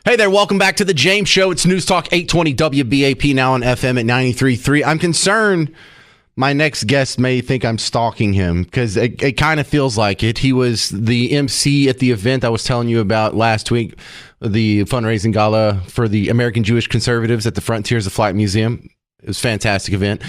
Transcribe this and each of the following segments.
Hey there, welcome back to the James Show. It's News Talk 820 WBAP, now on FM at 93.3. I'm concerned my next guest may think I'm stalking him because it kind of feels like it. He was the MC at the event I was telling you about last week, the fundraising gala for the American Jewish Conservatives at the Frontiers of Flight Museum. It was a fantastic event.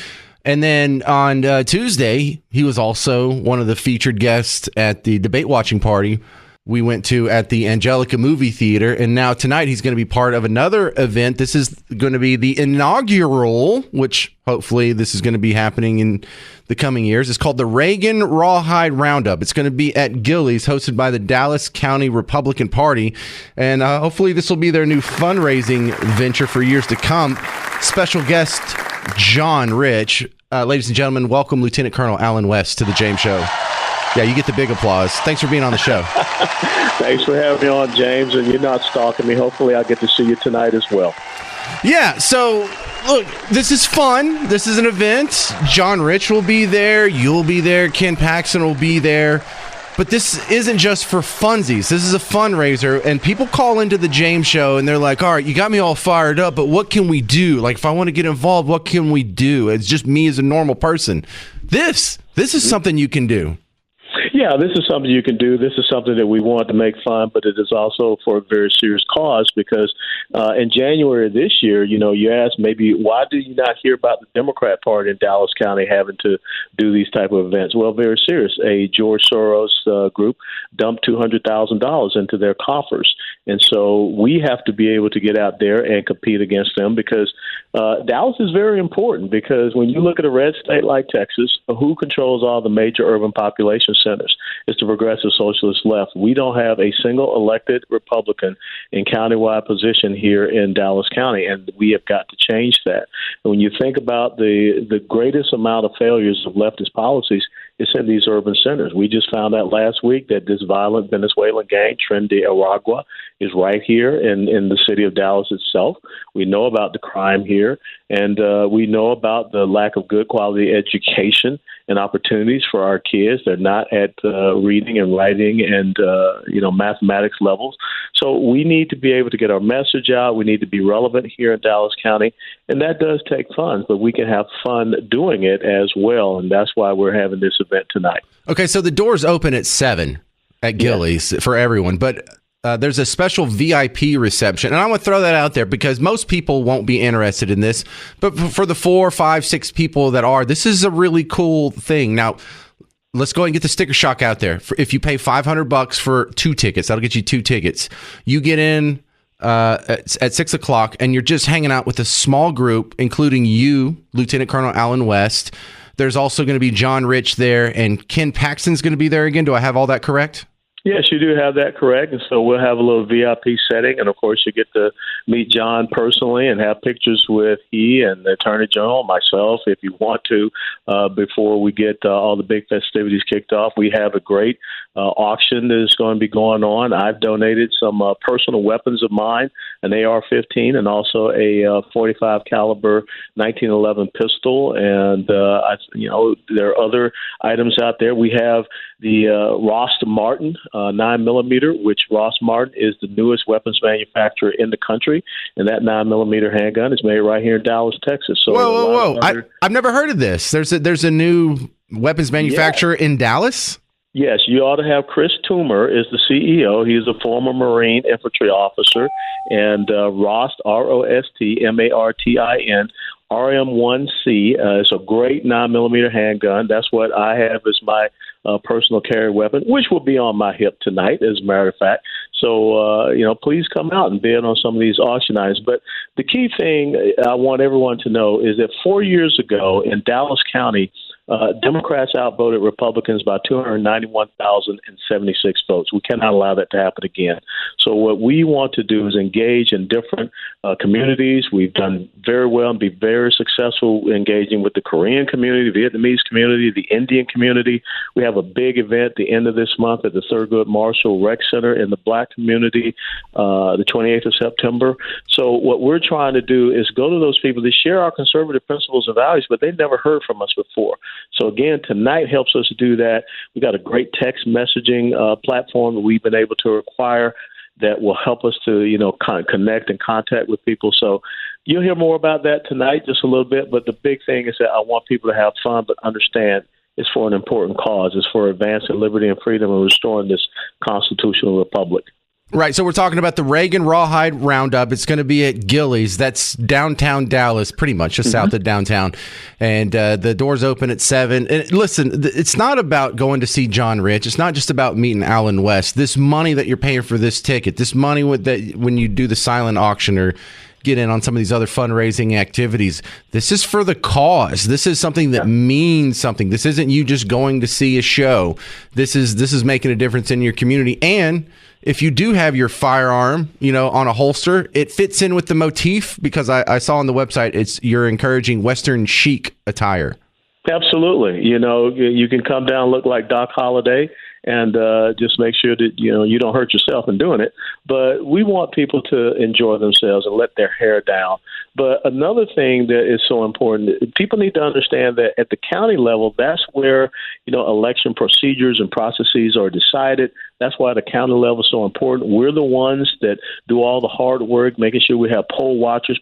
And then on Tuesday, he was also one of the featured guests at the debate watching party we went to at the Angelica Movie Theater. And now tonight he's going to be part of another event. This is going to be the inaugural, which hopefully this is going to be happening in the coming years. It's called the Reagan Rawhide Roundup. It's going to be at Gilley's, hosted by the Dallas County Republican Party. And hopefully this will be their new fundraising venture for years to come. Special guest, John Rich. Ladies and gentlemen, welcome Lieutenant Colonel Allen West to the James Show. Yeah, you get the big applause. Thanks for being on the show. Thanks for having me on, James, and you're not stalking me. Hopefully I'll get to see you tonight as well. Yeah, so, look, this is fun. This is an event. John Rich will be there. You'll be there. Ken Paxton will be there. But this isn't just for funsies. This is a fundraiser, and people call into the James Show, and they're like, all right, you got me all fired up, but what can we do? Like, if I want to get involved, what can we do? It's just me as a normal person. This is something you can do. Yeah, this is something you can do. This is something that we want to make fun, but it is also for a very serious cause because in January of this year, you asked maybe why do you not hear about the Democrat Party in Dallas County having to do these type of events? Well, very serious. A George Soros group dumped $200,000 into their coffers. And so we have to be able to get out there and compete against them because Dallas is very important because when you look at a red state like Texas, who controls all the major urban population centers? It's the Progressive Socialist left. We don't have a single elected Republican in countywide position here in Dallas County, and we have got to change that. And when you think about the greatest amount of failures of leftist policies, it's in these urban centers. We just found out last week that this violent Venezuelan gang, Tren de Aragua, is right here in the city of Dallas itself. We know about the crime here, and we know about the lack of good quality education and opportunities for our kids. They're not at reading and writing and mathematics levels. So we need to be able to get our message out. We need to be relevant here in Dallas County, and that does take funds, but we can have fun doing it as well, and that's why we're having this event tonight. Okay, so the doors open at 7 at Gilley's for everyone, but there's a special VIP reception, and I want to throw that out there because most people won't be interested in this, but for the 4, 5, 6 people that are, this is a really cool thing. Now, let's go ahead and get the sticker shock out there. If you pay $500 for 2 tickets, that'll get you 2 tickets. You get in at 6 o'clock, and you're just hanging out with a small group, including you, Lieutenant Colonel Allen West. There's also going to be John Rich there, and Ken Paxton's going to be there again. Do I have all that correct? Yes, you do have that correct. And so we'll have a little VIP setting. And, of course, you get to meet John personally and have pictures with he and the Attorney General, myself, if you want to, before we get all the big festivities kicked off. We have a great auction that is going to be going on. I've donated some personal weapons of mine, an AR-15 and also a .45 caliber 1911 pistol. And, there are other items out there. We have the Ross Martin 9mm, which Ross Martin is the newest weapons manufacturer in the country, and that 9mm handgun is made right here in Dallas, Texas. So whoa! I've never heard of this. There's a new weapons manufacturer in Dallas. Yes, you ought to have Chris Toomer is the CEO. He's a former Marine infantry officer, and Rost, ROST, MARTIN, RM1C. It's a great 9mm handgun. That's what I have as my personal carry weapon, which will be on my hip tonight, as a matter of fact. So, please come out and bid on some of these auction items. But the key thing I want everyone to know is that 4 years ago in Dallas County, Democrats outvoted Republicans by 291,076 votes. We cannot allow that to happen again. So what we want to do is engage in different communities. We've done very well and be very successful engaging with the Korean community, the Vietnamese community, the Indian community. We have a big event at the end of this month at the Thurgood Marshall Rec Center in the Black community, the 28th of September. So what we're trying to do is go to those people that share our conservative principles and values, but they've never heard from us before. So again, tonight helps us do that. We got a great text messaging platform that we've been able to acquire that will help us to, connect and contact with people. So you'll hear more about that tonight, just a little bit. But the big thing is that I want people to have fun, but understand it's for an important cause. It's for advancing liberty and freedom and restoring this constitutional republic. Right, so we're talking about the Reagan Rawhide Roundup. It's going to be at Gilley's. That's downtown Dallas, pretty much, just south of downtown. And the doors open at 7. And listen, it's not about going to see John Rich. It's not just about meeting Allen West. This money that you're paying for this ticket, this money that when you do the silent auction or get in on some of these other fundraising activities, this is for the cause. This is something that means something. This isn't you just going to see a show. This is making a difference in your community. And if you do have your firearm, on a holster, it fits in with the motif, because I saw on the website you're encouraging Western chic attire. Absolutely. You can come down, look like Doc Holliday, and just make sure that you don't hurt yourself in doing it. But we want people to enjoy themselves and let their hair down. But another thing that is so important, people need to understand that at the county level, that's where election procedures and processes are decided. That's why the county level is so important. We're the ones that do all the hard work, making sure we have poll watchers,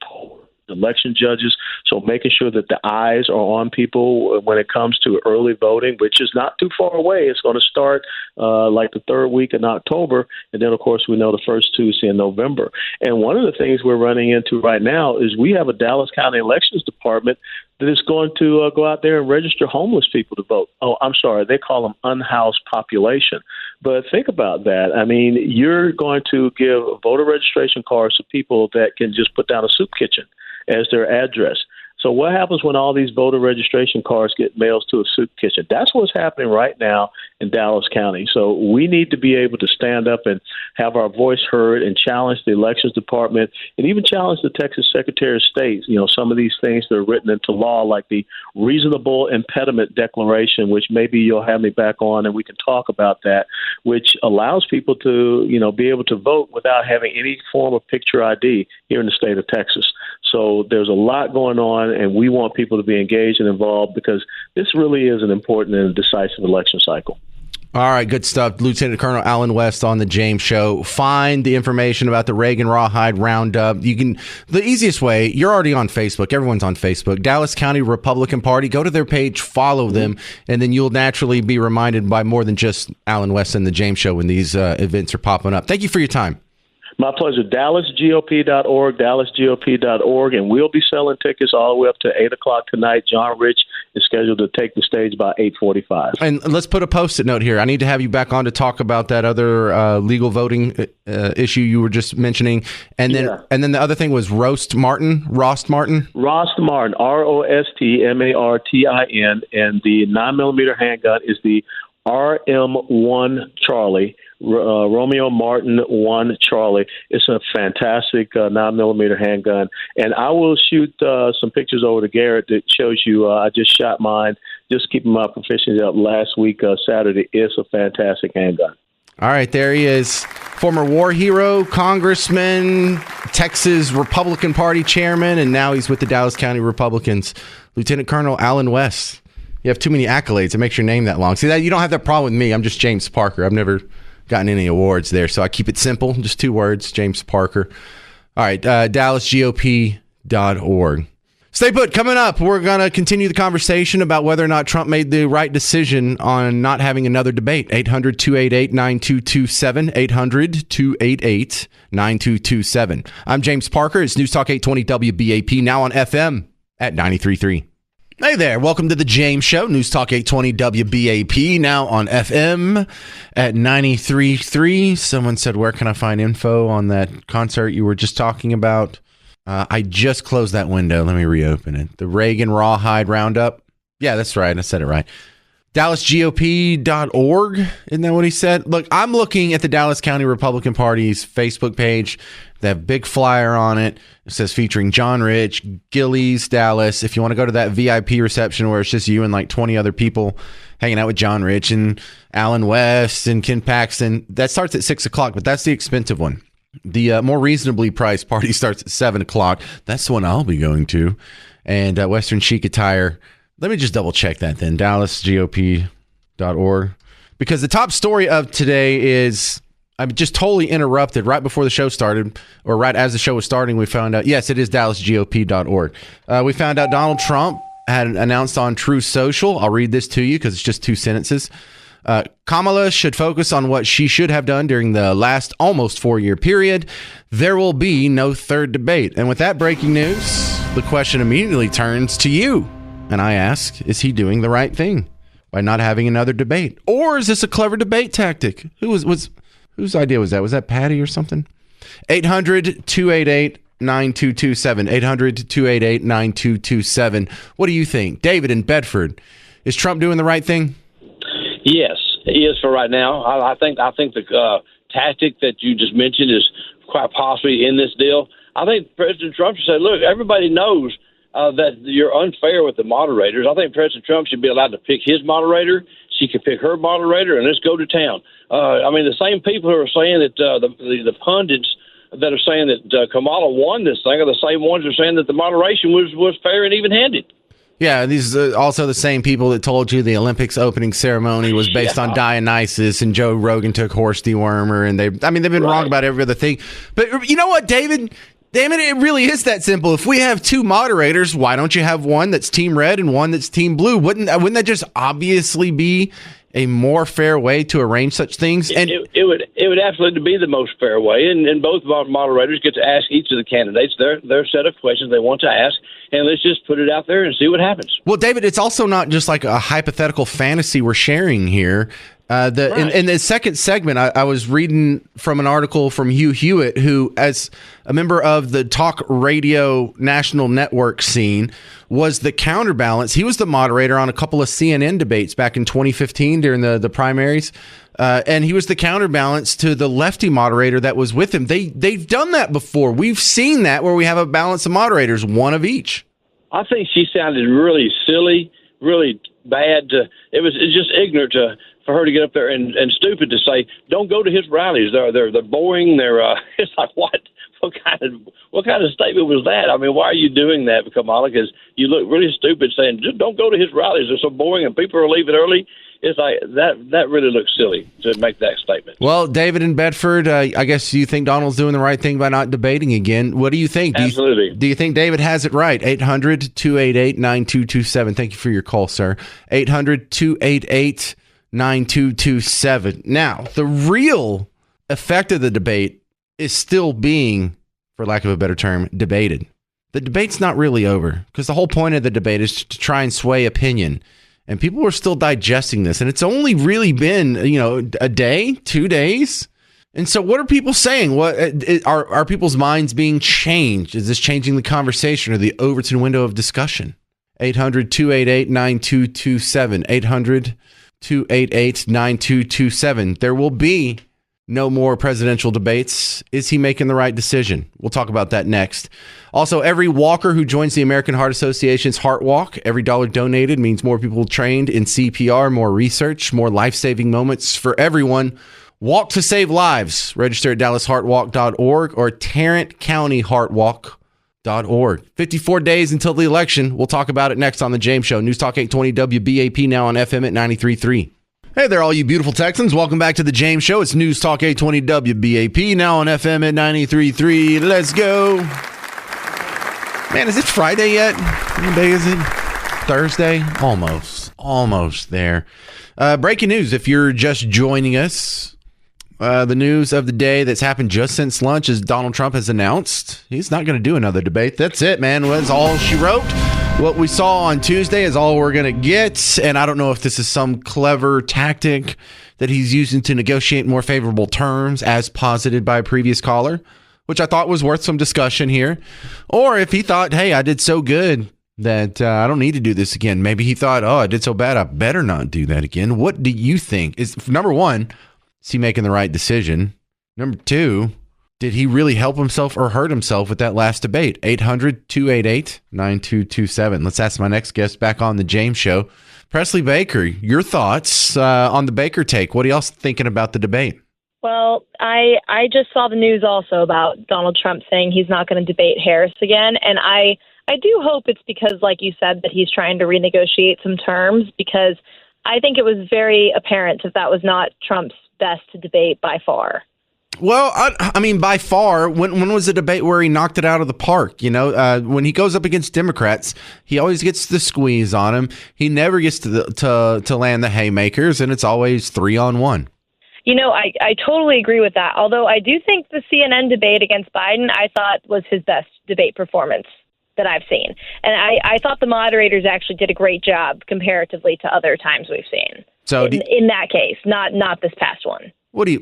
election judges, so making sure that the eyes are on people when it comes to early voting, which is not too far away. It's going to start like the third week in October, and then, of course, we know the first Tuesday in November. And one of the things we're running into right now is we have a Dallas County Elections Department that is going to go out there and register homeless people to vote. Oh, I'm sorry, they call them unhoused population. But think about that. I mean, you're going to give voter registration cards to people that can just put down a soup kitchen as their address. So what happens when all these voter registration cards get mailed to a soup kitchen? That's what's happening right now in Dallas County. So we need to be able to stand up and have our voice heard and challenge the elections department and even challenge the Texas Secretary of State. Some of these things that are written into law, like the reasonable impediment declaration, which maybe you'll have me back on and we can talk about that, which allows people to, be able to vote without having any form of picture ID here in the state of Texas. So there's a lot going on, and we want people to be engaged and involved because this really is an important and decisive election cycle. All right, good stuff. Lieutenant Colonel Allen West on the James Show. Find the information about the Reagan Rawhide Roundup. The easiest way, you're already on Facebook. Everyone's on Facebook. Dallas County Republican Party. Go to their page, follow them, and then you'll naturally be reminded by more than just Allen West and the James Show when these events are popping up. Thank you for your time. My pleasure. DallasGOP.org, DallasGOP.org, and we'll be selling tickets all the way up to 8 o'clock tonight. John Rich is scheduled to take the stage by 8:45. And let's put a Post-it note here. I need to have you back on to talk about that other legal voting issue you were just mentioning. And then the other thing was Rost Martin, Rost Martin, ROSTMartin, and the 9mm handgun is the RM1 Charlie. Romeo Martin 1 Charlie. It's a fantastic 9mm handgun. And I will shoot some pictures over to Garrett that shows you I just shot mine, just keeping my proficiency up last week, Saturday. It's a fantastic handgun. All right, there he is. Former war hero, congressman, Texas Republican Party chairman, and now he's with the Dallas County Republicans. Lieutenant Colonel Allen West. You have too many accolades. It makes your name that long. See, that you don't have that problem with me. I'm just James Parker. I've never gotten any awards there, so I keep it simple. Just 2 words, James Parker. All right, DallasGOP.org. Stay put. Coming up, we're going to continue the conversation about whether or not Trump made the right decision on not having another debate. 800-288-9227, 800-288-9227. I'm James Parker. It's News Talk 820 WBAP, now on FM at 93.3. Hey there, welcome to the James Show, News Talk 820 WBAP, now on FM at 93.3. Someone said, where can I find info on that concert you were just talking about? I just closed that window. Let me reopen it. The Reagan Rawhide Roundup. Yeah, that's right. I said it right. DallasGOP.org. Isn't that what he said? Look, I'm looking at the Dallas County Republican Party's Facebook page. They have a big flyer on it. It says featuring John Rich, Gilley's, Dallas. If you want to go to that VIP reception where it's just you and like 20 other people hanging out with John Rich and Allen West and Ken Paxton, that starts at 6 o'clock, but that's the expensive one. The more reasonably priced party starts at 7 o'clock. That's the one I'll be going to. And Western chic attire. Let me just double check that then. DallasGOP.org. Because the top story of today is I'm just totally interrupted right before the show started, or right as the show was starting. We found out, yes, it is DallasGOP.org. We found out Donald Trump had announced on Truth Social. I'll read this to you because it's just 2 sentences. Kamala should focus on what she should have done during the last almost 4-year period. There will be no third debate. And with that breaking news, the question immediately turns to you. And I ask, is he doing the right thing by not having another debate? Or is this a clever debate tactic? Whose idea was that? Was that Patty or something? 800-288-9227. 800-288-9227. What do you think? David in Bedford, is Trump doing the right thing? Yes, he is for right now. I think the tactic that you just mentioned is quite possibly in this deal. I think President Trump should say, look, everybody knows that you're unfair with the moderators. I think President Trump should be allowed to pick his moderator. She could pick her moderator, and let's go to town. The same people who are saying that the pundits that are saying that Kamala won this thing are the same ones who are saying that the moderation was fair and even-handed. Yeah, these are also the same people that told you the Olympics opening ceremony was based on Dionysus and Joe Rogan took horse dewormer, and they've been wrong about every other thing. But you know what, David? Damn it, it really is that simple. If we have 2 moderators, why don't you have one that's Team Red and one that's Team Blue? Wouldn't that just obviously be a more fair way to arrange such things? And it would absolutely be the most fair way, and both moderators get to ask each of the candidates their set of questions they want to ask, and let's just put it out there and see what happens. Well, David, it's also not just like a hypothetical fantasy we're sharing here. In the second segment, I was reading from an article from Hugh Hewitt, who, as a member of the talk radio national network scene, was the counterbalance. He was the moderator on a couple of CNN debates back in 2015 during the primaries. And he was the counterbalance to the lefty moderator that was with him. They've done that before. We've seen that where we have a balance of moderators, one of each. I think she sounded really silly, really bad. It's just ignorant for her to get up there and stupid to say, don't go to his rallies. They're boring. It's like, what? What kind of statement was that? I mean, why are you doing that, Kamala? Because you look really stupid saying, just don't go to his rallies. They're so boring and people are leaving early. It's like that really looks silly to make that statement. Well, David in Bedford, I guess you think Donald's doing the right thing by not debating again. What do you think? Absolutely. Do you think David has it right? 800-288-9227. Thank you for your call, sir. 800-288-9227. Now, the real effect of the debate is still being, for lack of a better term, debated. The debate's not really over because the whole point of the debate is to try and sway opinion. And people are still digesting this. And it's only really been, a day, 2 days. And so what are people saying? What are people's minds being changed? Is this changing the conversation or the Overton window of discussion? 800-288-9227. 800-288-9227. There will be no more presidential debates. Is he making the right decision? We'll talk about that next. Also, every walker who joins the American Heart Association's Heart Walk, every dollar donated means more people trained in CPR, more research, more life-saving moments for everyone. Walk to save lives. Register at DallasHeartWalk.org or TarrantCountyHeartWalk.org. 54 days until the election. We'll talk about it next on The James Show. News Talk 820 WBAP, now on FM at 93.3. Hey there, all you beautiful Texans. Welcome back to The James Show. It's News Talk 820 WBAP, now on FM at 93.3. Let's go. Man, is it Friday yet? What day is it? Thursday? Almost there. Breaking news, if you're just joining us, the news of the day that's happened just since lunch is Donald Trump has announced he's not going to do another debate. That's it, man. That's all she wrote. What we saw on Tuesday is all we're going to get, and I don't know if this is some clever tactic that he's using to negotiate more favorable terms, as posited by a previous caller, which I thought was worth some discussion here, or if he thought, hey, I did so good that I don't need to do this again. Maybe he thought, oh, I did so bad, I better not do that again. What do you think? Is number one, is he making the right decision? Number two, did he really help himself or hurt himself with that last debate? 800-288-9227. Let's ask my next guest back on The James Show. Presley Baker, your thoughts on the Baker take. What are y'all thinking about the debate? Well, I just saw the news also about Donald Trump saying he's not going to debate Harris again. And I do hope it's because, like you said, that he's trying to renegotiate some terms, because I think it was very apparent that was not Trump's best to debate by far. Well, I mean, by far, when was the debate where he knocked it out of the park? When he goes up against Democrats, he always gets the squeeze on him. He never gets to land the haymakers, and it's always 3-on-1. I totally agree with that. Although I do think the CNN debate against Biden, I thought was his best debate performance that I've seen. And I thought the moderators actually did a great job comparatively to other times we've seen. So in that case, not this past one.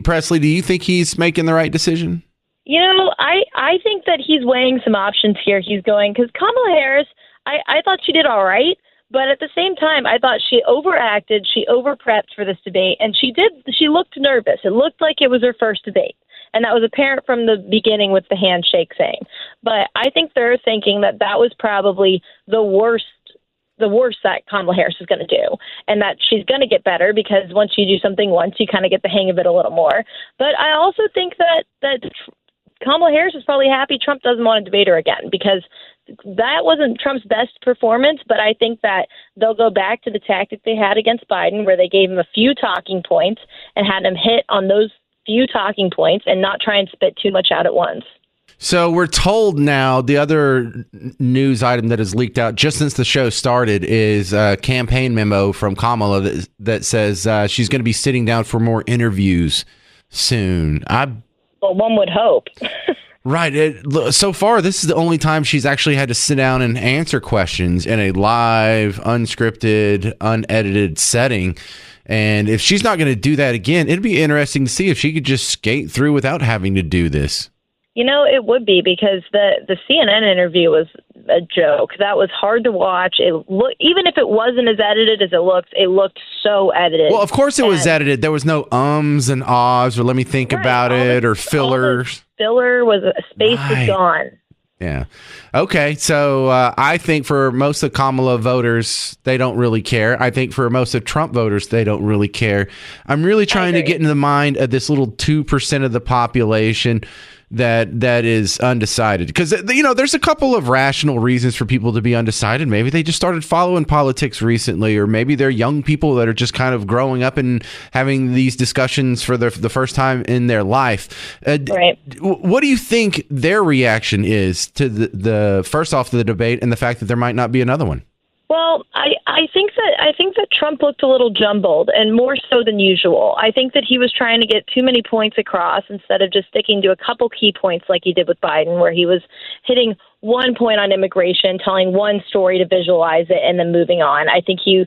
Presley, do you think he's making the right decision? I think that he's weighing some options here. He's going, because Kamala Harris, I thought she did all right. But at the same time, I thought she overacted, she over-prepped for this debate, and she looked nervous. It looked like it was her first debate. And that was apparent from the beginning with the handshake thing. But I think they're thinking that was probably the worst that Kamala Harris is going to do, and that she's going to get better because once you do something once, you kind of get the hang of it a little more. But I also think that Kamala Harris is probably happy Trump doesn't want to debate her again, because that wasn't Trump's best performance. But I think that they'll go back to the tactic they had against Biden, where they gave him a few talking points and had him hit on those few talking points and not try and spit too much out at once. So we're told now the other news item that has leaked out just since the show started is a campaign memo from Kamala that says she's going to be sitting down for more interviews soon. Well, one would hope. Right. So far, this is the only time she's actually had to sit down and answer questions in a live, unscripted, unedited setting. And if she's not going to do that again, it'd be interesting to see if she could just skate through without having to do this. It would be, because the CNN interview was a joke. That was hard to watch. Even if it wasn't as edited as it looked so edited. Well, of course it was edited. There was no ums and ahs or let me think about it or fillers. Filler was was gone. Yeah. Okay. So I think for most of Kamala voters, they don't really care. I think for most of Trump voters, they don't really care. I'm really trying to get into the mind of this little 2% of the population that is undecided, because there's a couple of rational reasons for people to be undecided. Maybe they just started following politics recently, or maybe they're young people that are just kind of growing up and having these discussions for the first time in their life. Right. What do you think their reaction is to the first off the debate and the fact that there might not be another one? Well, I think that Trump looked a little jumbled, and more so than usual. I think that he was trying to get too many points across instead of just sticking to a couple key points like he did with Biden, where he was hitting one point on immigration, telling one story to visualize it, and then moving on. I think he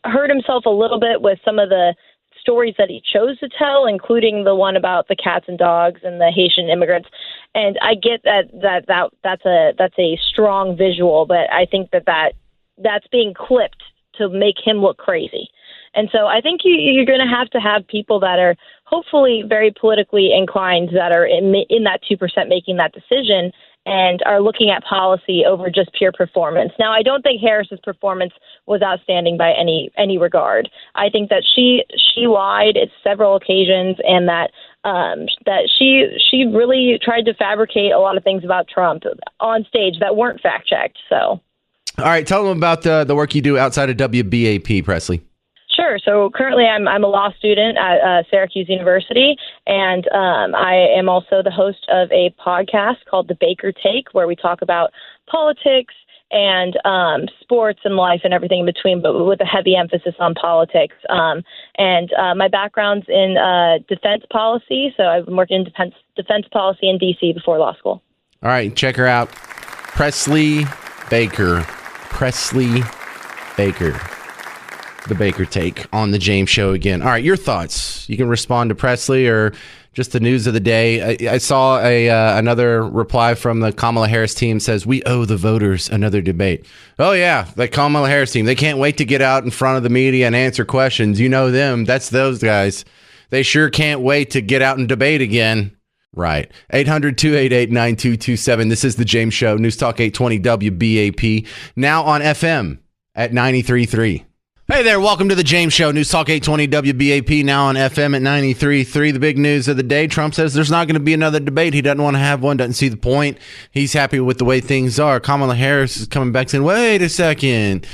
hurt himself a little bit with some of the stories that he chose to tell, including the one about the cats and dogs and the Haitian immigrants. And I get that's a strong visual, but I think that's being clipped to make him look crazy. And so I think you're going to have people that are hopefully very politically inclined, that are in that 2% making that decision and are looking at policy over just pure performance. Now, I don't think Harris's performance was outstanding by any regard. I think that she lied at several occasions, and that she really tried to fabricate a lot of things about Trump on stage that weren't fact checked. So, all right, tell them about the work you do outside of WBAP, Presley. Sure. So currently I'm a law student at Syracuse University, and I am also the host of a podcast called The Baker Take, where we talk about politics and sports and life and everything in between, but with a heavy emphasis on politics. And my background's in defense policy, so I've been working in defense policy in D.C. before law school. All right, check her out. Presley Baker. Presley Baker. The Baker Take on the James Show again. All right, your thoughts. You can respond to Presley or just the news of the day. I saw another reply from the Kamala Harris team says, we owe the voters another debate. Oh, yeah, the Kamala Harris team. They can't wait to get out in front of the media and answer questions. You know them. That's those guys. They sure can't wait to get out and debate again. Right. 800-288-9227. This is the James Show. News Talk 820 WBAP. Now on FM at 93.3. Hey there, welcome to the James Show, News Talk 820 WBAP, now on FM at 93.3. The big news of the day, Trump says there's not going to be another debate. He doesn't want to have one, doesn't see the point. He's happy with the way things are. Kamala Harris is coming back saying, wait a second,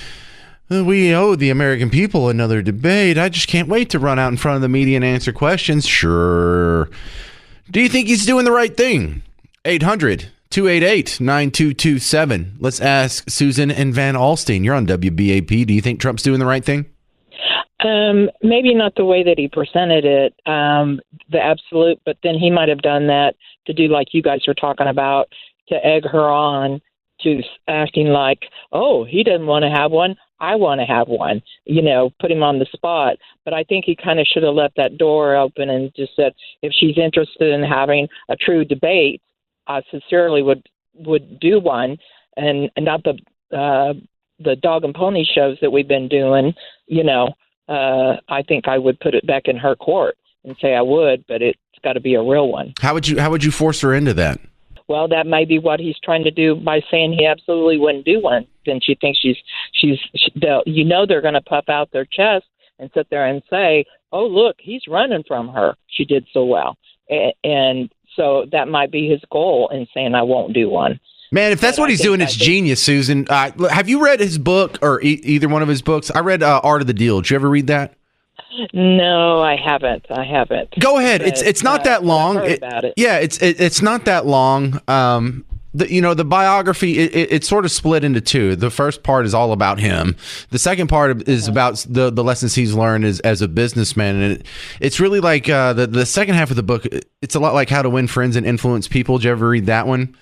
we owe the American people another debate. I just can't wait to run out in front of the media and answer questions. Sure. Do you think he's doing the right thing? 800-288-9227. Let's ask Susan and Van Alstyne. You're on WBAP. Do you think Trump's doing the right thing? Maybe not the way that he presented it, the absolute, but then he might have done that to do like you guys were talking about, to egg her on to acting like, oh, he doesn't want to have one, I want to have one, put him on the spot. But I think he kind of should have left that door open and just said, if she's interested in having a true debate, I sincerely would do one, and not the dog and pony shows that we've been doing, I think I would put it back in her court and say I would, but it's got to be a real one. How would you force her into that? Well, that may be what he's trying to do by saying he absolutely wouldn't do one. Then she thinks they're going to puff out their chest and sit there and say, oh, look, he's running from her. She did so well. And so that might be his goal in saying I won't do one. Man, if that's what he's doing, it's genius, Susan. Have you read his book or either one of his books? I read Art of the Deal. Did you ever read that? No, I haven't. Go ahead. But, it's not that long. About it. Yeah, it's not that long. The biography, it's sort of split into two. The first part is all about him. The second part is about the lessons he's learned as a businessman. And it's really like the second half of the book, it's a lot like How to Win Friends and Influence People. Did you ever read that one?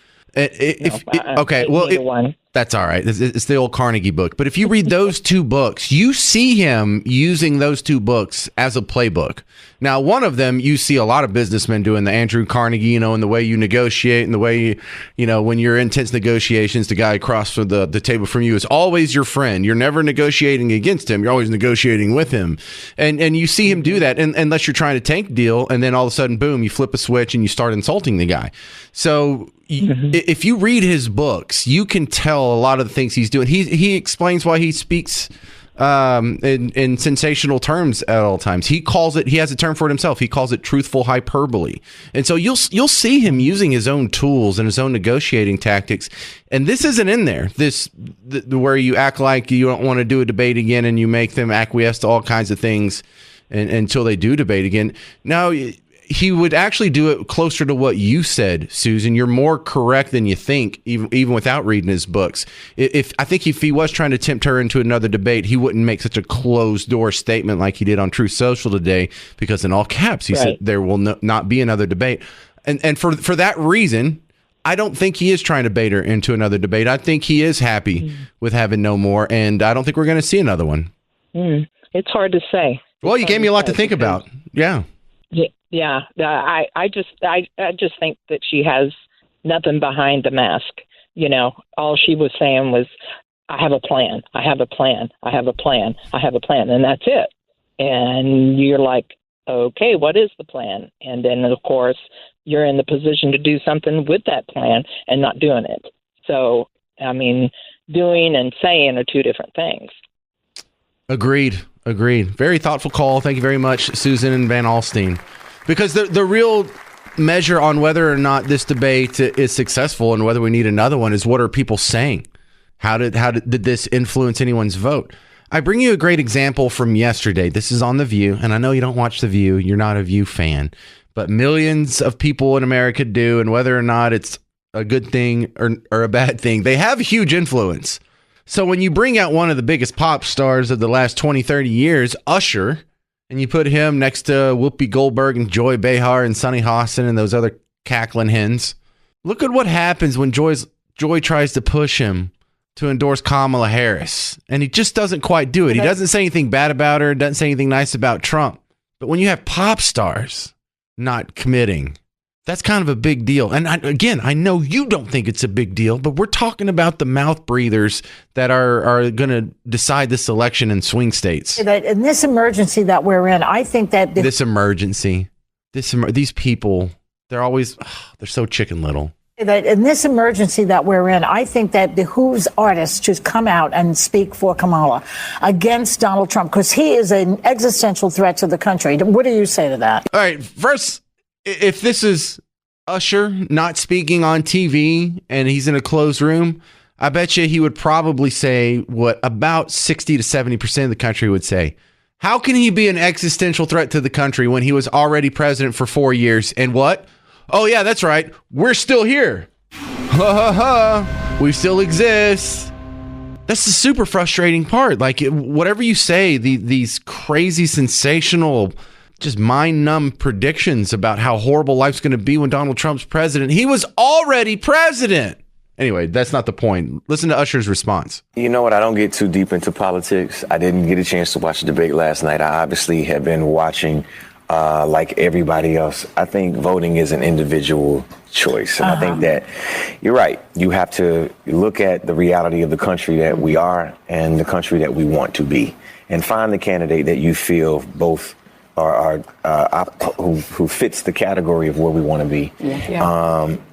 That's all right. It's the old Carnegie book. But if you read those two books, you see him using those two books as a playbook. Now, one of them, you see a lot of businessmen doing, the Andrew Carnegie, and the way you negotiate and the way, when you're in intense negotiations, the guy across from the table from you is always your friend. You're never negotiating against him. You're always negotiating with him. And you see him do that unless you're trying to tank a deal. And then all of a sudden, boom, you flip a switch and you start insulting the guy. So if you read his books, you can tell a lot of the things he's doing. He explains why he speaks in sensational terms at all times. He has a term for it himself. He calls it truthful hyperbole. And so you'll see him using his own tools and his own negotiating tactics. And this isn't in there. Where you act like you don't want to do a debate again and you make them acquiesce to all kinds of things until they do debate again. Now, he would actually do it closer to what you said, Susan. You're more correct than you think, even without reading his books. I think if he was trying to tempt her into another debate, he wouldn't make such a closed door statement like he did on Truth Social today, because in all caps he said there will not be another debate. And for that reason, I don't think he is trying to bait her into another debate. I think he is happy with having no more, and I don't think we're going to see another one. It's hard to say. Well, you gave me a lot to think about. Yeah. Yeah, I just think that she has nothing behind the mask. All she was saying was, I have a plan, I have a plan, I have a plan, I have a plan, and that's it. And you're like, okay, what is the plan? And then, of course, you're in the position to do something with that plan and not doing it. So, doing and saying are two different things. Agreed. Very thoughtful call. Thank you very much, Susan and Van Alstyne. Because the real measure on whether or not this debate is successful and whether we need another one is, what are people saying? How did this influence anyone's vote? I bring you a great example from yesterday. This is on The View, and I know you don't watch The View. You're not a View fan, but millions of people in America do, and whether or not it's a good thing or a bad thing, they have a huge influence. So when you bring out one of the biggest pop stars of the last 20, 30 years, Usher, and you put him next to Whoopi Goldberg and Joy Behar and Sunny Hostin and those other cackling hens, look at what happens when Joy tries to push him to endorse Kamala Harris. And he just doesn't quite do it. He doesn't say anything bad about her, doesn't say anything nice about Trump. But when you have pop stars not committing, that's kind of a big deal. And I know you don't think it's a big deal, but we're talking about the mouth breathers that are going to decide this election in swing states. In this emergency that we're in, I think that these people, they're so chicken little. In this emergency that we're in, I think that behooves artists to come out and speak for Kamala against Donald Trump, because he is an existential threat to the country. What do you say to that? All right, first, if this is Usher not speaking on TV and he's in a closed room, I bet you he would probably say what about 60 to 70% of the country would say. How can he be an existential threat to the country when he was already president for 4 years and what? Oh, yeah, that's right. We're still here. Ha ha ha. We still exist. That's the super frustrating part. Like, whatever you say, these crazy, sensational, just mind-numb predictions about how horrible life's going to be when Donald Trump's president. He was already president. Anyway, that's not the point. Listen to Usher's response. You know what? I don't get too deep into politics. I didn't get a chance to watch the debate last night. I obviously have been watching like everybody else. I think voting is an individual choice. And I think that you're right. You have to look at the reality of the country that we are and the country that we want to be, and find the candidate that you feel both are who fits the category of where we want to be.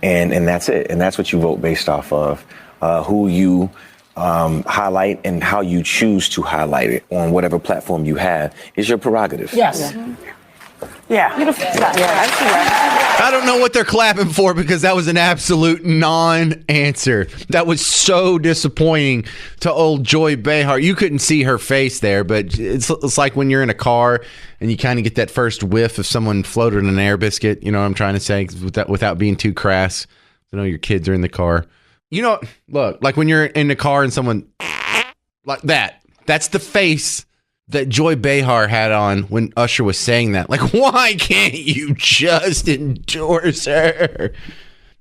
And that's it. And that's what you vote based off of, who you highlight and how you choose to highlight it on whatever platform you have is your prerogative. Yes. Yeah. I don't know what they're clapping for, because that was an absolute non-answer. That was so disappointing to old Joy Behar. You couldn't see her face there, but it's like when you're in a car and you kind of get that first whiff of someone floated in an air biscuit. You know what I'm trying to say, without being too crass. I know your kids are in the car. You know, look, like when you're in the car and someone like that. That's the face that Joy Behar had on when Usher was saying that. Like, why can't you just endorse her?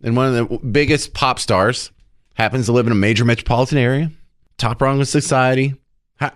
And one of the biggest pop stars happens to live in a major metropolitan area, top rung of society,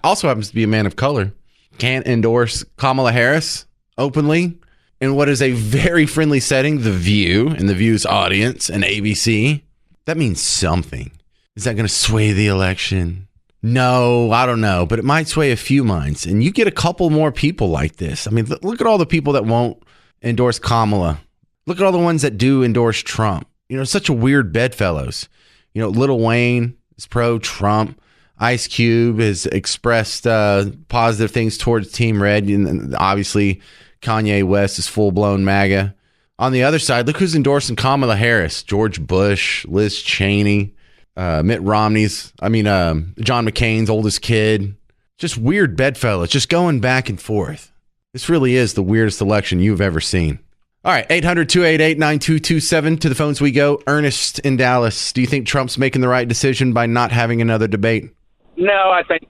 also happens to be a man of color, can't endorse Kamala Harris openly in what is a very friendly setting, The View and The View's audience and ABC. That means something. Is that going to sway the election? No, I don't know, but it might sway a few minds. And you get a couple more people like this. I mean, look at all the people that won't endorse Kamala. Look at all the ones that do endorse Trump. You know, such a weird bedfellows. You know, Lil Wayne is pro-Trump. Ice Cube has expressed positive things towards Team Red. And obviously, Kanye West is full-blown MAGA. On the other side, look who's endorsing Kamala Harris. George Bush, Liz Cheney. Mitt Romney's, John McCain's oldest kid. Just weird bedfellows, just going back and forth. This really is the weirdest election you've ever seen. All right, 800-288-9227. To the phones we go. Ernest in Dallas. Do you think Trump's making the right decision by not having another debate? No, I think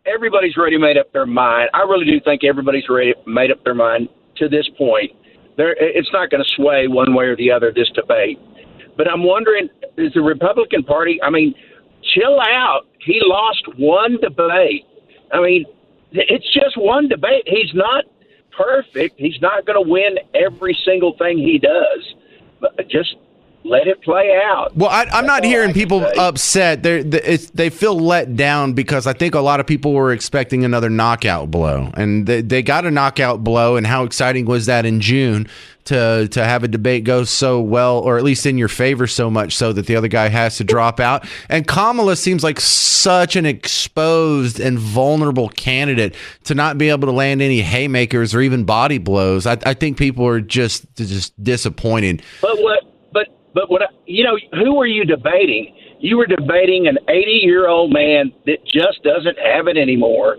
everybody's already made up their mind. I really do think everybody's already made up their mind to this point. It's not going to sway one way or the other, this debate. But I'm wondering, is the Republican Party, chill out. He lost one debate. It's just one debate. He's not perfect. He's not going to win every single thing he does. But just let it play out. Well, I'm not hearing people upset. They feel let down because I think a lot of people were expecting another knockout blow. And they got a knockout blow. And how exciting was that in June to have a debate go so well, or at least in your favor so much so that the other guy has to drop out. And Kamala seems like such an exposed and vulnerable candidate to not be able to land any haymakers or even body blows. I think people are just disappointed. But who were you debating? You were debating an 80-year-old man that just doesn't have it anymore,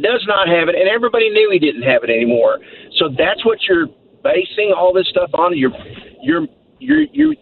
does not have it, and everybody knew he didn't have it anymore. So that's what you're basing all this stuff on. You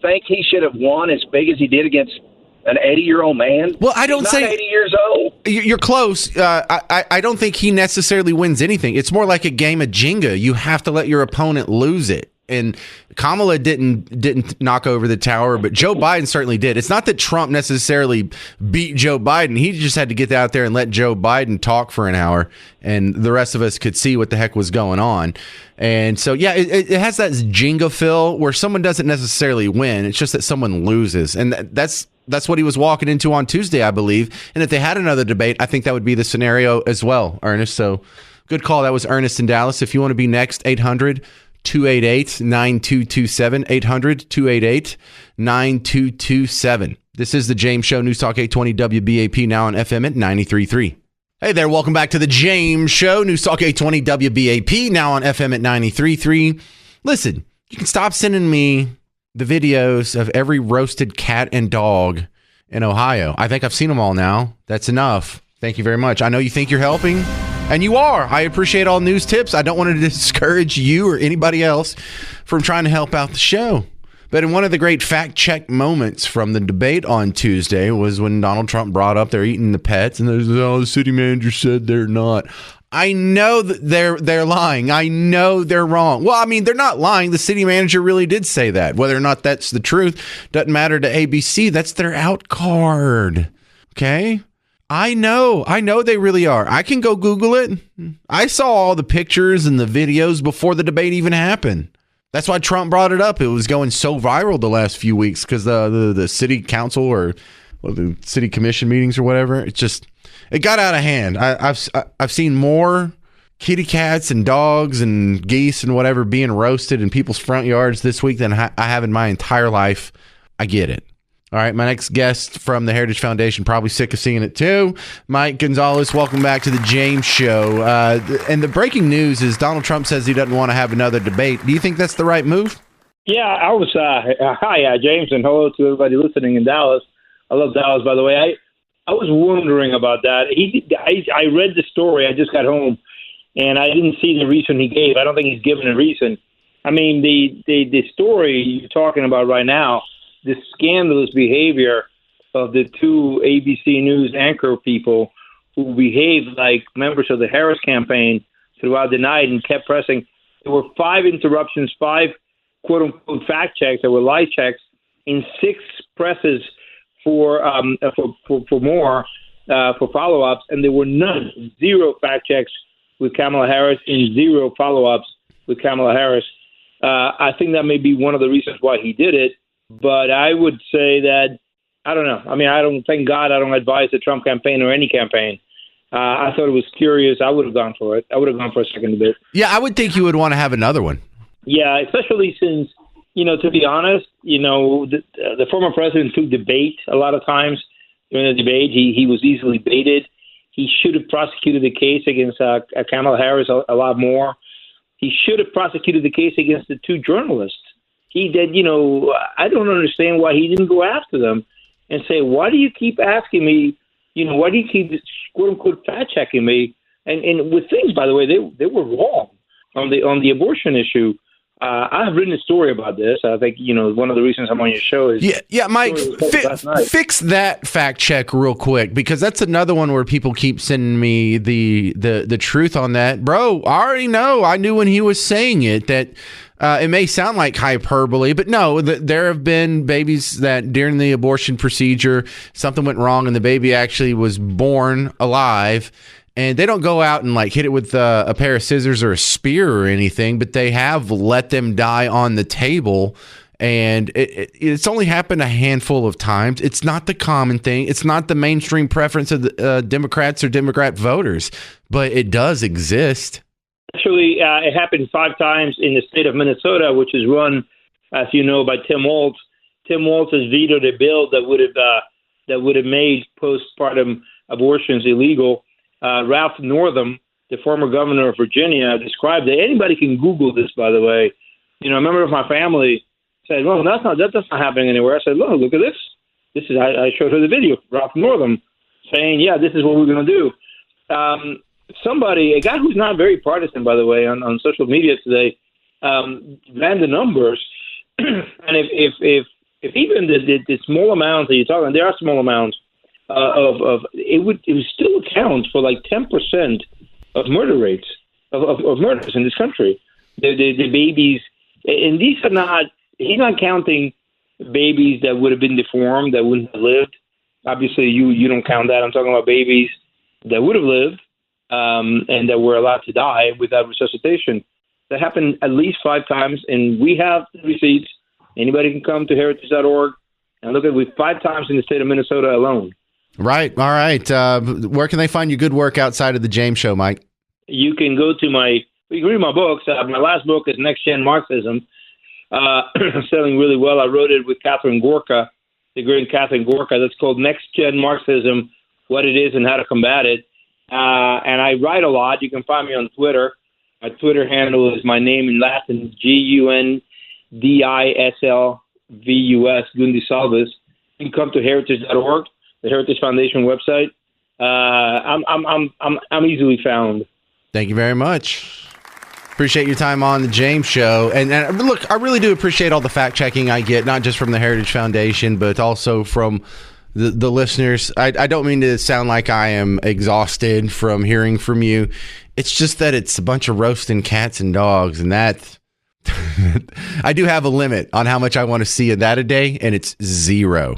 think he should have won as big as he did against an 80-year-old man? Well, I don't He's say not 80 years old. You're close. I don't think he necessarily wins anything. It's more like a game of Jenga. You have to let your opponent lose it. And Kamala didn't knock over the tower, but Joe Biden certainly did. It's not that Trump necessarily beat Joe Biden. He just had to get out there and let Joe Biden talk for an hour, and the rest of us could see what the heck was going on. And so, yeah, it has that Jenga feel where someone doesn't necessarily win. It's just that someone loses. And that's what he was walking into on Tuesday, I believe. And if they had another debate, I think that would be the scenario as well, Ernest. So good call. That was Ernest in Dallas. If you want to be next, 800-288-9227, 800-288-9227. This is the James Show, News Talk 820 WBAP, now on FM at 93.3. Hey there, welcome back to the James Show, News Talk 820 WBAP, now on FM at 93.3. Listen, you can stop sending me the videos of every roasted cat and dog in Ohio. I think I've seen them all now. That's enough. Thank you very much. I know you think you're helping. And you are. I appreciate all news tips. I don't want to discourage you or anybody else from trying to help out the show. But in one of the great fact-check moments from the debate on Tuesday was when Donald Trump brought up they're eating the pets, and the city manager said they're not. I know that they're lying. I know they're wrong. Well, I mean, they're not lying. The city manager really did say that. Whether or not that's the truth doesn't matter to ABC. That's their out card. Okay? I know they really are. I can go Google it. I saw all the pictures and the videos before the debate even happened. That's why Trump brought it up. It was going so viral the last few weeks because the city council or the city commission meetings or whatever, it got out of hand. I've seen more kitty cats and dogs and geese and whatever being roasted in people's front yards this week than I have in my entire life. I get it. All right, my next guest from the Heritage Foundation, probably sick of seeing it too. Mike Gonzalez, welcome back to the James Show. And the breaking news is Donald Trump says he doesn't want to have another debate. Do you think that's the right move? Yeah, I was. Hi, James, and hello to everybody listening in Dallas. I love Dallas, by the way. I was wondering about that. I read the story. I just got home, and I didn't see the reason he gave. I don't think he's given a reason. I mean, the story you're talking about right now, the scandalous behavior of the two ABC News anchor people who behaved like members of the Harris campaign throughout the night and kept pressing. There were 5 interruptions, 5 quote-unquote fact checks that were lie checks in 6 presses for more for follow-ups, and there were none, 0 fact checks with Kamala Harris and 0 follow-ups with Kamala Harris. I think that may be one of the reasons why he did it. But I would say that, I don't know. I mean, thank God I don't advise the Trump campaign or any campaign. I thought it was curious. I would have gone for it. I would have gone for a second debate. Yeah, I would think you would want to have another one. Yeah, especially since, to be honest, the former president took the bait a lot of times during the debate. He was easily baited. He should have prosecuted the case against Kamala Harris a lot more. He should have prosecuted the case against the 2 journalists. He did, I don't understand why he didn't go after them and say, why do you keep asking me, why do you keep quote-unquote fact-checking me? And with things, by the way, they were wrong on the abortion issue. I've written a story about this. I think, one of the reasons I'm on your show is... Yeah, Mike, fix that fact check real quick, because that's another one where people keep sending me the truth on that. Bro, I already know. I knew when he was saying it that it may sound like hyperbole, but no, there have been babies that during the abortion procedure, something went wrong and the baby actually was born alive. And they don't go out and hit it with a pair of scissors or a spear or anything, but they have let them die on the table. And it's only happened a handful of times. It's not the common thing. It's not the mainstream preference of the Democrats or Democrat voters, but it does exist. Actually, it happened 5 times in the state of Minnesota, which is run, as you know, by Tim Walz. Tim Walz has vetoed a bill that would have made postpartum abortions illegal. Ralph Northam, the former governor of Virginia, described it. Anybody can Google this, by the way. A member of my family said, "Well, that's not happening anywhere." I said, "Look at this. I showed her the video, Ralph Northam, saying, yeah, this is what we're going to do." A guy who's not very partisan, by the way, on social media today, ran the numbers, and if even the small amounts that you're talking, there are small amounts. It would still account for 10% of murder rates of murders in this country. The babies, and these are not. He's not counting babies that would have been deformed, that wouldn't have lived. Obviously, you don't count that. I'm talking about babies that would have lived and that were allowed to die without resuscitation. That happened at least 5 times, and we have receipts. Anybody can come to heritage.org and look at it 5 times in the state of Minnesota alone. Right. All right. Where can they find your good work outside of the James Show, Mike? You can go to you can read my books. My last book is Next Gen Marxism. Selling really well. I wrote it with Catherine Gorka, the great Catherine Gorka. That's called Next Gen Marxism, What It Is and How to Combat It. And I write a lot. You can find me on Twitter. My Twitter handle is my name in Latin, Gundissalvus, Gundisalvus. You can come to heritage.org, the Heritage Foundation website. I'm easily found. Thank you very much. Appreciate your time on the James Show. And look, I really do appreciate all the fact checking I get, not just from the Heritage Foundation, but also from the listeners. I don't mean to sound like I am exhausted from hearing from you. It's just that it's a bunch of roasting cats and dogs, and that I do have a limit on how much I want to see of that a day, and it's 0.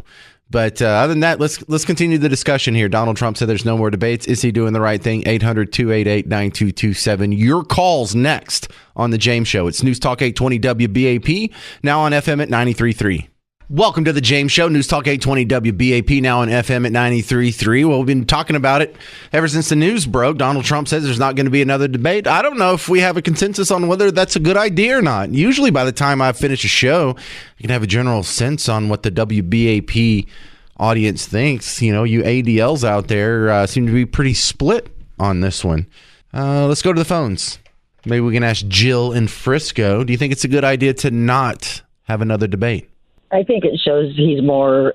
But other than that, let's continue the discussion here. Donald Trump said there's no more debates. Is he doing the right thing? 800-288-9227. Your calls next on The James Show. It's News Talk 820 WBAP, now on FM at 93.3. Welcome to The James Show, News Talk 820 WBAP, now on FM at 93.3. Well, we've been talking about it ever since the news broke. Donald Trump says there's not going to be another debate. I don't know if we have a consensus on whether that's a good idea or not. Usually by the time I finish a show, I can have a general sense on what the WBAP audience thinks. You know, you ADLs out there seem to be pretty split on this one. Let's go to the phones. Maybe we can ask Jill in Frisco. Do you think it's a good idea to not have another debate? I think it shows he's more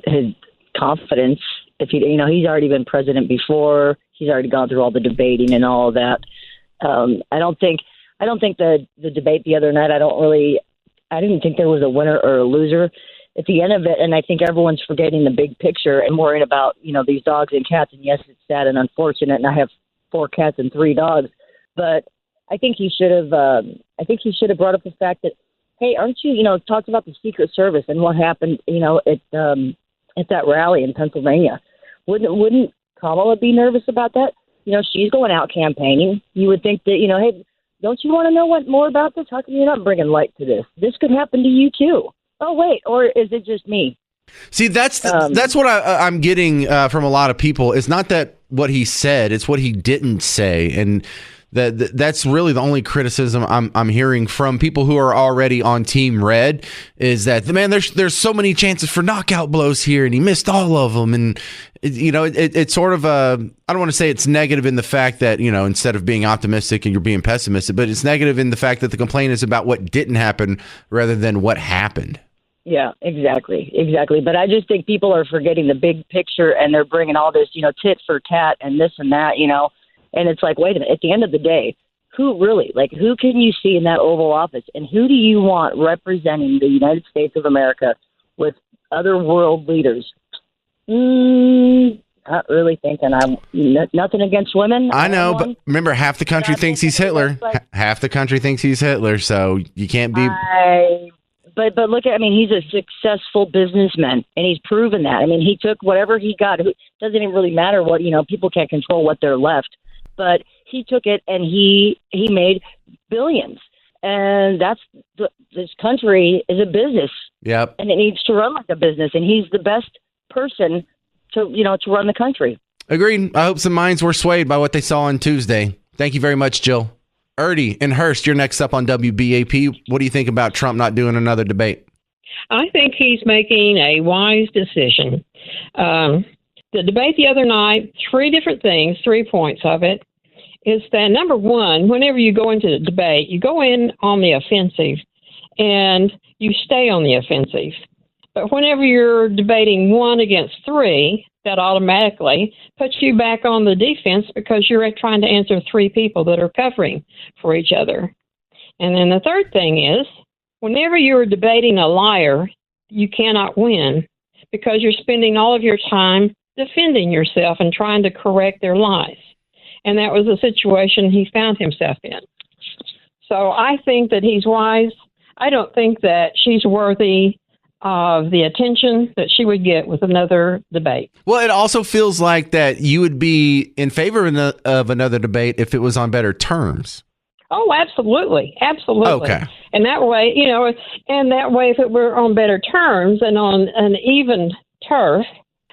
his confidence. If he's already been president before. He's already gone through all the debating and all of that. I don't think the debate the other night. I didn't think there was a winner or a loser at the end of it. And I think everyone's forgetting the big picture and worrying about these dogs and cats. And yes, it's sad and unfortunate. And I have 4 cats and 3 dogs, but I think he should have. I think he should have brought up the fact that, hey, aren't you, talked about the Secret Service and what happened, at that rally in Pennsylvania. Wouldn't Kamala be nervous about that? She's going out campaigning. You would think that, hey, don't you want to know more about this? How come you're not bringing light to this? This could happen to you too. Oh, wait, or is it just me? See, that's what I'm getting from a lot of people. It's not that what he said, it's what he didn't say. And that's really the only criticism I'm hearing from people who are already on Team Red is that, man, there's so many chances for knockout blows here, and he missed all of them. And it's sort of I don't want to say it's negative in the fact that instead of being optimistic and you're being pessimistic, but it's negative in the fact that the complaint is about what didn't happen rather than what happened. Yeah, exactly. But I just think people are forgetting the big picture, and they're bringing all this, tit for tat and this and that, And it's like, wait a minute, at the end of the day, who can you see in that Oval Office, and who do you want representing the United States of America with other world leaders? Not really thinking. Nothing against women. I know, but remember, half the country thinks he's Hitler. Half the country thinks he's Hitler, so you can't be... But look at, he's a successful businessman, and he's proven that. He took whatever he got. It doesn't even really matter what, people can't control what they're left. But he took it and he made billions. And this country is a business. Yep. And it needs to run like a business. And he's the best person to run the country. Agreed. I hope some minds were swayed by what they saw on Tuesday. Thank you very much, Jill. Erdy and Hurst, you're next up on WBAP. What do you think about Trump not doing another debate? I think he's making a wise decision. The debate the other night, 3 different things, 3 points of it, is that, number one, whenever you go into the debate, you go in on the offensive and you stay on the offensive. But whenever you're debating 1 against 3, that automatically puts you back on the defense because you're trying to answer 3 people that are covering for each other. And then the third thing is, whenever you're debating a liar, you cannot win because you're spending all of your time defending yourself and trying to correct their lies. And that was the situation he found himself in. So I think that he's wise. I don't think that she's worthy of the attention that she would get with another debate. Well, it also feels like that you would be in favor of another debate if it was on better terms. Oh, absolutely. Absolutely. Okay. And that way, if it were on better terms and on an even turf,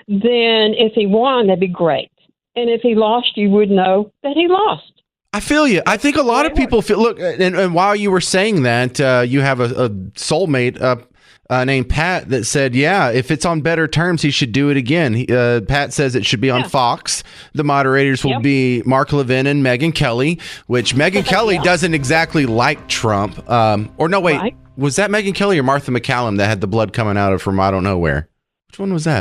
then if he won, that'd be great. And if he lost, you would know that he lost. I feel you. I think a lot of people feel, look, and while you were saying that, you have a soulmate named Pat that said, yeah, if it's on better terms, he should do it again. Pat says it should be on Fox. The moderators will be Mark Levin and Megyn Kelly, which Megyn Kelly doesn't exactly like Trump. Was that Megyn Kelly or Martha McCallum that had the blood coming out of from I don't know where? Which one was that?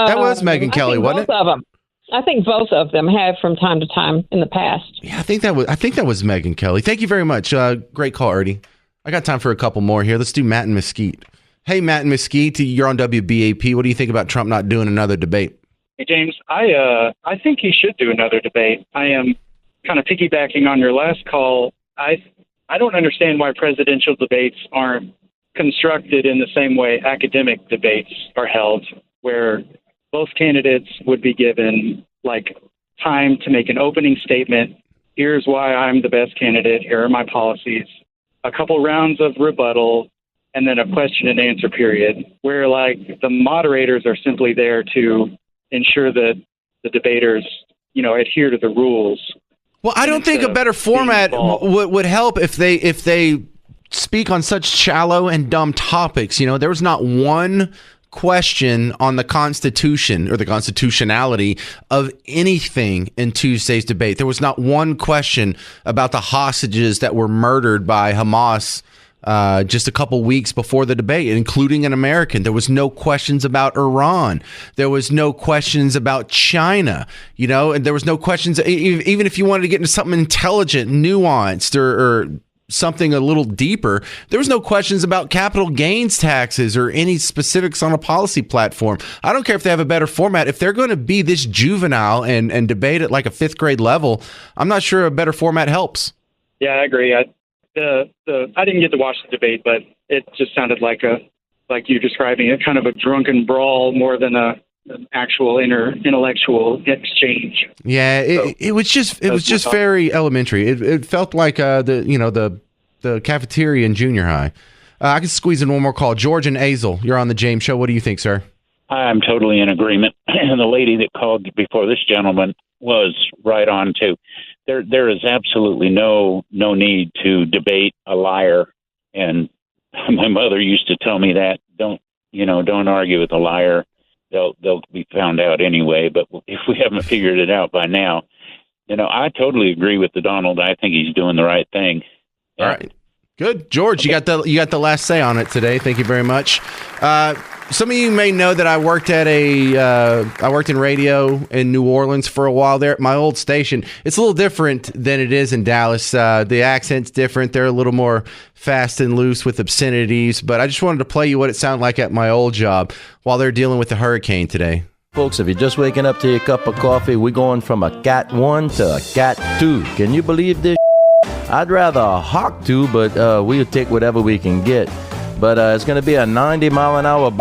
That was Megyn Kelly, wasn't it? Both of them. I think both of them have from time to time in the past. Yeah, I think that was Megyn Kelly. Thank you very much. Great call, Ernie. I got time for a couple more here. Let's do Matt in Mesquite. Hey, Matt in Mesquite, you're on WBAP. What do you think about Trump not doing another debate? Hey, James, I think he should do another debate. I am kind of piggybacking on your last call. I don't understand why presidential debates aren't constructed in the same way academic debates are held, where both candidates would be given like time to make an opening statement. Here's why I'm the best candidate. Here are my policies. A couple rounds of rebuttal, and then a question and answer period, where like the moderators are simply there to ensure that the debaters, adhere to the rules. Well, I don't think a better format would help if they speak on such shallow and dumb topics. There was not one question on the Constitution or the constitutionality of anything in Tuesday's debate. There was not one question about the hostages that were murdered by Hamas just a couple weeks before the debate, including an American. There was no questions about Iran. There was no questions about China, and there was no questions, even if you wanted to get into something intelligent, nuanced, or something a little deeper, there was no questions about capital gains taxes or any specifics on a policy platform. I don't care if they have a better format. If they're going to be this juvenile and debate at like a fifth grade level, I'm not sure a better format helps. Yeah, I agree. I didn't get to watch the debate, but it just sounded like you describing it, kind of a drunken brawl more than an actual intellectual exchange. Yeah, it was just very elementary. It felt like the cafeteria in junior high. I can squeeze in one more call. George and Azel, you're on the James Show. What do you think, sir? I'm totally in agreement. And the lady that called before this gentleman was right on too. There is absolutely no need to debate a liar. And my mother used to tell me that don't argue with a liar. They'll be found out anyway. But if we haven't figured it out by now, I totally agree with the Donald. I think he's doing the right thing. All right. Good. George, you got the last say on it today. Thank you very much. Some of you may know that I worked in radio in New Orleans for a while there at my old station. It's a little different than it is in Dallas. The accent's different. They're a little more fast and loose with obscenities, but I just wanted to play you what it sounded like at my old job while they're dealing with the hurricane today. Folks, if you're just waking up to your cup of coffee, we're going from a Cat 1 to a Cat 2. Can you believe this? I'd rather a Hawk 2, but we'll take whatever we can get. But it's going to be a 90-mile-an-hour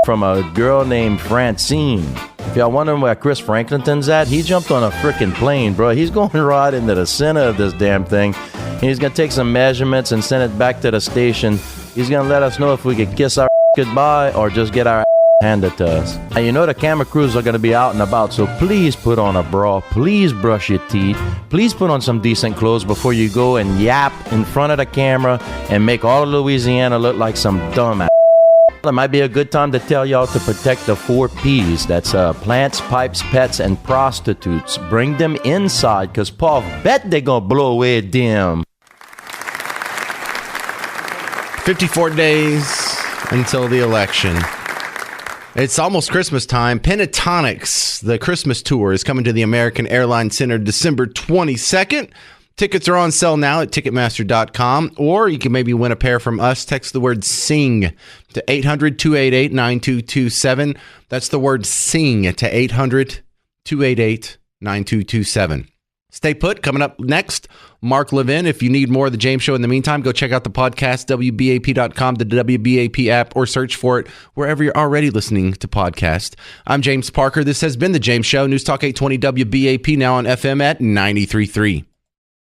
from a girl named Francine. If y'all wondering where Chris Franklinton's at, he jumped on a freaking plane, bro. He's going right into the center of this damn thing. And he's going to take some measurements and send it back to the station. He's going to let us know if we could kiss our goodbye or just get our handed to us. And the camera crews are going to be out and about, so please put on a bra, please brush your teeth, please put on some decent clothes before you go and yap in front of the camera and make all of Louisiana look like some dumb ass. It might be a good time to tell y'all to protect the 4 Ps. That's plants, pipes, pets, and prostitutes. Bring them inside, because Paul bet they gonna blow away them. 54 days until the election. It's almost Christmas time. Pentatonics, the Christmas tour, is coming to the American Airlines Center December 22nd. Tickets are on sale now at Ticketmaster.com, or you can maybe win a pair from us. Text the word SING to 800-288-9227. That's the word SING to 800-288-9227. Stay put. Coming up next, Mark Levin. If you need more of The James Show in the meantime, go check out the podcast, WBAP.com, the WBAP app, or search for it wherever you're already listening to podcasts. I'm James Parker. This has been The James Show. News Talk 820 WBAP, now on FM at 93.3.